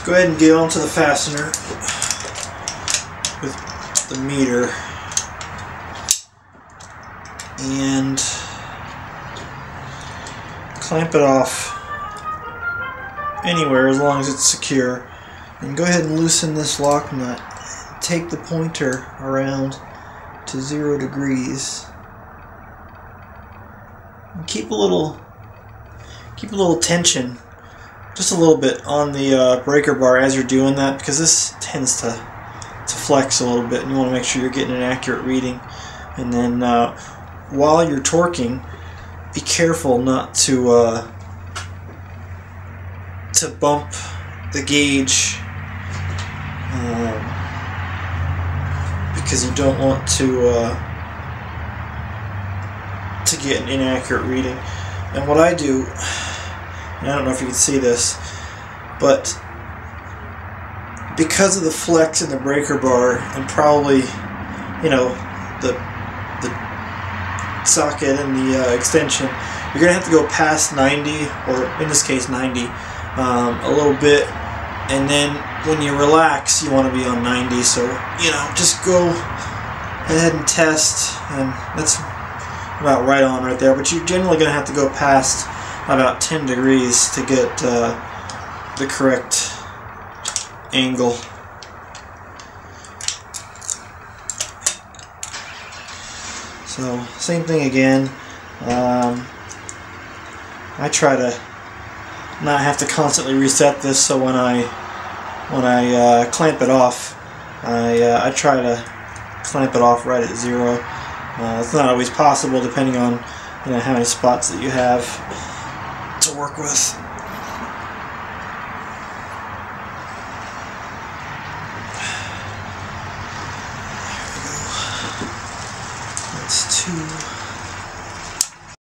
go ahead and get onto the fastener with the meter and clamp it off anywhere as long as it's secure. And go ahead and loosen this lock nut. Take the pointer around to 0 degrees. And keep a little tension, just a little bit, on the breaker bar as you're doing that, because this tends to flex a little bit, and you want to make sure you're getting an accurate reading. And then while you're torquing, be careful not to bump the gauge, because you don't want to get an inaccurate reading. And what I do, and I don't know if you can see this, but because of the flex in the breaker bar and probably, you know, the socket and the extension, you're going to have to go past 90, or in this case 90, a little bit, and then when you relax you want to be on 90, so, you know, just go ahead and test, and that's about right on right there, but you're generally going to have to go past about 10 degrees to get the correct angle. So same thing again. I try to not have to constantly reset this, so when I clamp it off, I try to clamp it off right at 0. It's not always possible, depending on, you know, how many spots that you have to work with. There we go. That's 2.